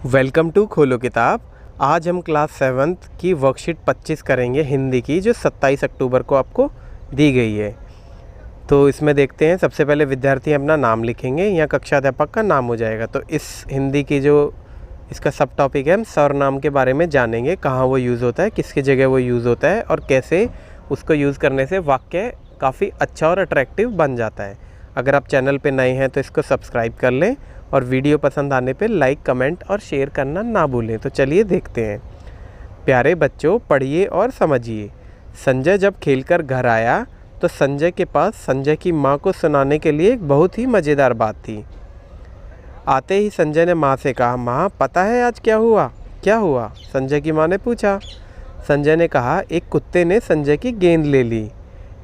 Welcome to खोलो किताब। आज हम क्लास 7th की वर्कशीट 25 करेंगे हिंदी की, जो 27 अक्टूबर को आपको दी गई है। तो इसमें देखते हैं, सबसे पहले विद्यार्थी अपना नाम लिखेंगे या कक्षा अध्यापक का नाम हो जाएगा। तो इस हिंदी की जो इसका सब टॉपिक है, हम सर्वनाम के बारे में जानेंगे, कहाँ वो यूज़ होता है, किसकी जगह वो यूज़ होता है और कैसे उसको यूज़ करने से वाक्य काफ़ी अच्छा और अट्रैक्टिव बन जाता है। अगर आप चैनल पे नए हैं तो इसको सब्सक्राइब कर लें और वीडियो पसंद आने पे लाइक, कमेंट और शेयर करना ना भूलें। तो चलिए देखते हैं। प्यारे बच्चों, पढ़िए और समझिए। संजय जब खेलकर घर आया तो संजय के पास संजय की माँ को सुनाने के लिए एक बहुत ही मज़ेदार बात थी। आते ही संजय ने माँ से कहा, माँ पता है आज क्या हुआ? क्या हुआ? संजय की माँ ने पूछा। संजय ने कहा, एक कुत्ते ने संजय की गेंद ले ली।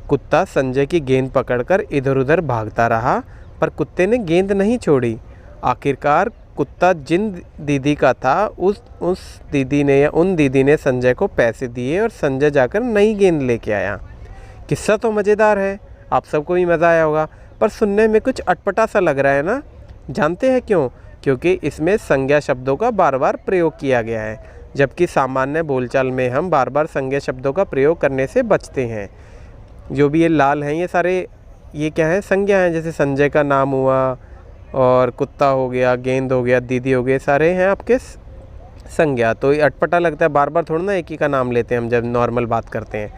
कुत्ता संजय की गेंद पकड़कर इधर उधर भागता रहा, पर कुत्ते ने गेंद नहीं छोड़ी। आखिरकार कुत्ता जिन दीदी का था, उस दीदी ने या उन दीदी ने संजय को पैसे दिए और संजय जाकर नई गेंद लेके आया। किस्सा तो मज़ेदार है, आप सबको भी मज़ा आया होगा, पर सुनने में कुछ अटपटा सा लग रहा है ना? जानते हैं क्यों? क्योंकि इसमें संज्ञा शब्दों का बार बार प्रयोग किया गया है, जबकि सामान्य बोलचाल में हम बार बार संज्ञा शब्दों का प्रयोग करने से बचते हैं। जो भी ये लाल हैं, ये सारे ये क्या है? संज्ञा हैं। जैसे संजय का नाम हुआ और कुत्ता हो गया, गेंद हो गया, दीदी हो गए, सारे हैं आपके संज्ञा। तो ये अटपटा लगता है, बार बार थोड़ा ना एक ही का नाम लेते हैं हम जब नॉर्मल बात करते हैं।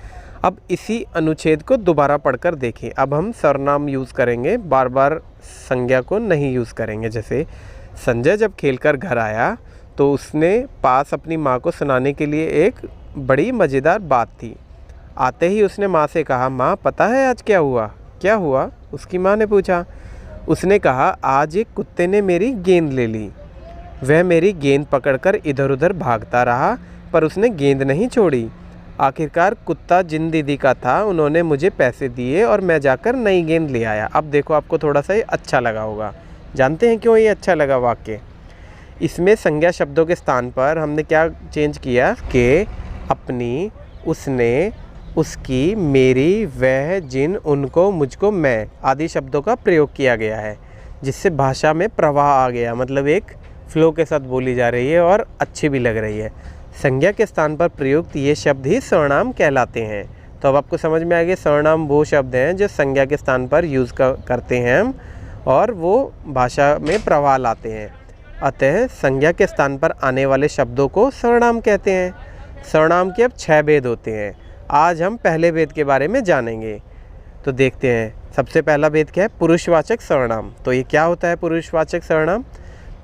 अब इसी अनुच्छेद को दोबारा पढ़कर देखें। अब हम सर्वनाम यूज़ करेंगे, बार बार संज्ञा को नहीं यूज़ करेंगे। जैसे संजय जब खेलकर घर आया तो उसने पास अपनी माँ को सुनाने के लिए एक बड़ी मज़ेदार बात थी। आते ही उसने माँ से कहा, माँ पता है आज क्या हुआ? क्या हुआ? उसकी माँ ने पूछा। उसने कहा, आज एक कुत्ते ने मेरी गेंद ले ली। वह मेरी गेंद पकड़कर इधर उधर भागता रहा, पर उसने गेंद नहीं छोड़ी। आखिरकार कुत्ता जिन दीदी का था, उन्होंने मुझे पैसे दिए और मैं जाकर नई गेंद ले आया। अब देखो, आपको थोड़ा सा ये अच्छा लगा होगा। जानते हैं क्यों ये अच्छा लगा वाक्य? इसमें संज्ञा शब्दों के स्थान पर हमने क्या चेंज किया कि अपनी, उसने, उसकी, मेरी, वह, जिन, उनको, मुझको, मैं आदि शब्दों का प्रयोग किया गया है, जिससे भाषा में प्रवाह आ गया। मतलब एक फ्लो के साथ बोली जा रही है और अच्छी भी लग रही है। संज्ञा के स्थान पर प्रयुक्त ये शब्द ही सर्वनाम कहलाते हैं। तो अब आपको समझ में आ गया, सर्वनाम वो शब्द हैं जो संज्ञा के स्थान पर यूज़ करते हैं हम, और वो भाषा में प्रवाह लाते हैं। अतः संज्ञा के स्थान पर आने वाले शब्दों को सर्वनाम कहते हैं। सर्वनाम के अब 6 भेद होते हैं। आज हम पहले भेद के बारे में जानेंगे। तो देखते हैं, सबसे पहला भेद क्या है? पुरुषवाचक सर्वनाम। तो ये क्या होता है पुरुषवाचक सर्वनाम?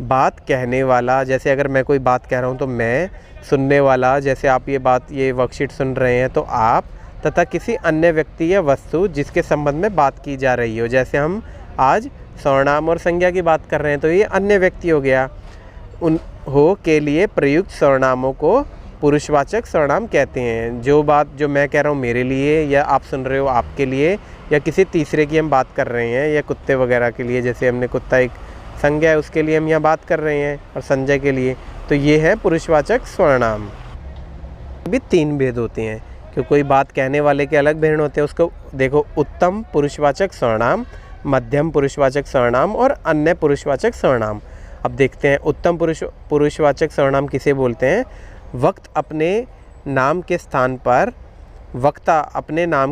बात कहने वाला, जैसे अगर मैं कोई बात कह रहा हूँ तो मैं, सुनने वाला, जैसे आप ये वर्कशीट सुन रहे हैं तो आप, तथा किसी अन्य व्यक्ति या वस्तु जिसके संबंध में बात की जा रही हो। जैसे हम आज सर्वनाम और संज्ञा की बात कर रहे हैं तो ये अन्य व्यक्ति हो गया। उन हो के लिए प्रयुक्त सर्वनामों को पुरुषवाचक सर्वनाम कहते हैं। जो बात जो मैं कह रहा हूँ मेरे लिए, या आप सुन रहे हो आपके लिए, या किसी तीसरे की हम बात कर रहे हैं, या कुत्ते वगैरह के लिए, जैसे हमने कुत्ता एक संज्ञा है उसके लिए हम यहाँ बात कर रहे हैं, और संजय के लिए, तो ये है पुरुषवाचक सर्वनाम। भी 3 भेद होते हैं, क्योंकि कोई बात कहने वाले के अलग भेद होते हैं। उसको देखो, उत्तम पुरुषवाचक सर्वनाम, मध्यम पुरुषवाचक सर्वनाम और अन्य पुरुषवाचक सर्वनाम। अब देखते हैं, उत्तम पुरुषवाचक सर्वनाम किसे बोलते हैं? वक्ता अपने नाम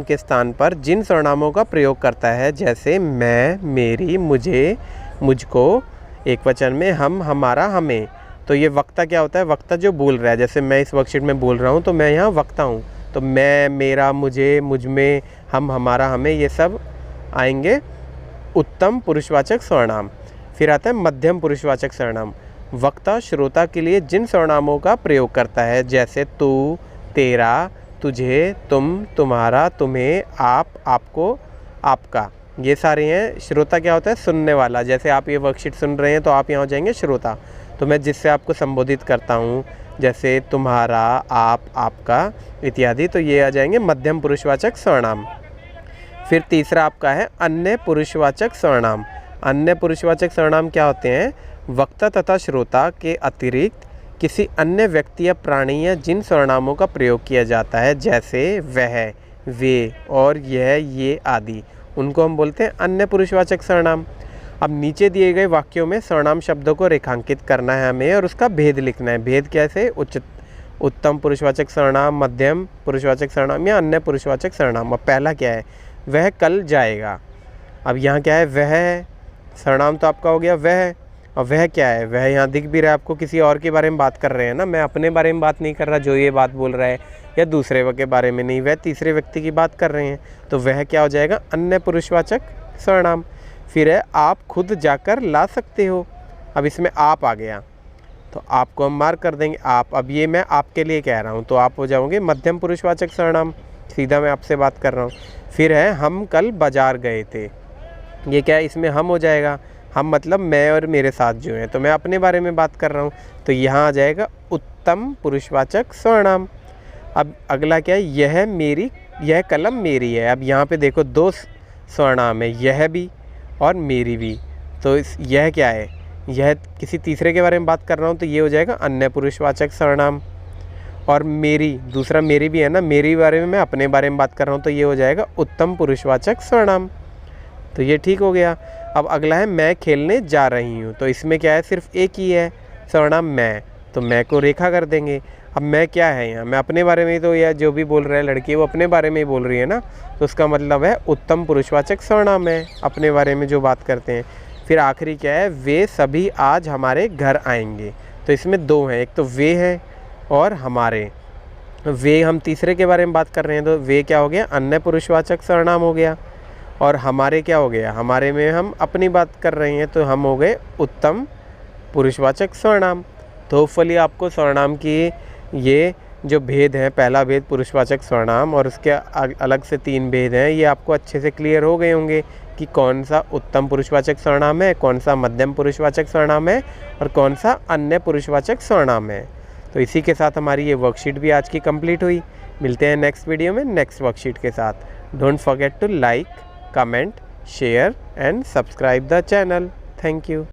के स्थान पर जिन सर्वनामों का प्रयोग करता है, जैसे मैं, मेरी, मुझे, मुझको, एक वचन में हम, हमारा, हमें। तो ये वक्ता क्या होता है? वक्ता जो बोल रहा है। जैसे मैं इस वर्कशीट में बोल रहा हूँ तो मैं यहाँ वक्ता हूँ। तो मैं, मेरा, मुझे, मुझ में, हम, हमारा, हमें, ये सब आएंगे उत्तम पुरुषवाचक सर्वनाम। फिर आता है मध्यम पुरुषवाचक सर्वनाम। वक्ता श्रोता के लिए जिन सर्वनामों का प्रयोग करता है, जैसे तू, तेरा, तुझे, तुम, तुम्हारा, तुम्हें, आप, आपको, आपका, ये सारे हैं। श्रोता क्या होता है? सुनने वाला। जैसे आप ये वर्कशीट सुन रहे हैं तो आप यहाँ हो जाएंगे श्रोता। तो मैं जिससे आपको संबोधित करता हूँ, जैसे तुम्हारा, आप, आपका इत्यादि, तो ये आ जाएंगे मध्यम पुरुषवाचक सर्वनाम। फिर तीसरा आपका है अन्य पुरुषवाचक सर्वनाम। अन्य पुरुषवाचक सर्वनाम क्या होते हैं? वक्ता तथा श्रोता के अतिरिक्त किसी अन्य व्यक्ति या प्राणी या जिन सर्वनामों का प्रयोग किया जाता है, जैसे वह, वे और यह, ये आदि, उनको हम बोलते हैं अन्य पुरुषवाचक सर्वनाम। अब नीचे दिए गए वाक्यों में सर्वनाम शब्दों को रेखांकित करना है हमें और उसका भेद लिखना है। भेद कैसे? उत्तम पुरुषवाचक सर्वनाम, मध्यम पुरुषवाचक सर्वनाम या अन्य पुरुषवाचक सर्वनाम। अब पहला क्या है? वह कल जाएगा। अब यहाँ क्या है? वह सर्वनाम तो आपका हो गया वह, और वह क्या है? वह यहाँ दिख भी रहा है आपको, किसी और के बारे में बात कर रहे हैं ना, मैं अपने बारे में बात नहीं कर रहा जो ये बात बोल रहा है, या दूसरे के बारे में नहीं, वह तीसरे व्यक्ति की बात कर रहे हैं। तो वह क्या हो जाएगा? अन्य पुरुषवाचक सर्वनाम। फिर है आप खुद जाकर ला सकते हो। अब इसमें आप आ गया तो आपको हम मार्क कर देंगे आप। अब ये मैं आपके लिए कह रहा हूँ तो आप हो जाओगे मध्यम पुरुषवाचक सर्वनाम, सीधा मैं आपसे बात कर रहा हूँ। फिर है हम कल बाजार गए थे। ये क्या है? इसमें हम हो जाएगा, हम मतलब मैं और मेरे साथ जो है, तो मैं अपने बारे में बात कर रहा हूँ, तो यहाँ आ जाएगा उत्तम पुरुषवाचक सर्वनाम। अब अगला क्या है? यह कलम मेरी है। अब यहाँ पे देखो दो सर्वनाम है, यह भी और मेरी भी। तो यह क्या है? यह किसी तीसरे के बारे में बात कर रहा हूँ तो ये हो जाएगा अन्य पुरुषवाचक सर्वनाम। और मेरी, दूसरा मेरी भी है ना, मेरी बारे में मैं अपने बारे में बात कर रहा हूँ तो ये हो जाएगा उत्तम पुरुषवाचक सर्वनाम। तो ये ठीक हो गया। अब अगला है मैं खेलने जा रही हूँ। तो इसमें क्या है? सिर्फ एक ही है सर्वनाम मैं, तो मैं को रेखा कर देंगे। अब मैं क्या है यहाँ? मैं अपने बारे में, तो यह जो भी बोल रहा है लड़की वो अपने बारे में ही बोल रही है ना, तो उसका मतलब है उत्तम पुरुषवाचक सर्वनाम है, अपने बारे में जो बात करते हैं। फिर आखिरी क्या है? वे सभी आज हमारे घर आएंगे। तो इसमें दो हैं, एक तो वे है और हमारे। वे हम तीसरे के बारे में बात कर रहे हैं तो वे क्या हो गया? अन्य पुरुषवाचक सर्वनाम हो गया। और हमारे क्या हो गया? हमारे में हम अपनी बात कर रहे हैं तो हम हो गए उत्तम पुरुषवाचक सर्वनाम। तो होपफुली आपको सर्वनाम की ये जो भेद है, पहला भेद पुरुषवाचक सर्वनाम और उसके अलग से 3 भेद हैं, ये आपको अच्छे से क्लियर हो गए होंगे कि कौन सा उत्तम पुरुषवाचक सर्वनाम है, कौन सा मध्यम पुरुषवाचक सर्वनाम है और कौन सा अन्य पुरुषवाचक सर्वनाम है। तो इसी के साथ हमारी ये वर्कशीट भी आज की कंप्लीट हुई। मिलते हैं नेक्स्ट वीडियो में नेक्स्ट वर्कशीट के साथ। Don't forget to like, comment, share and subscribe the channel. Thank you.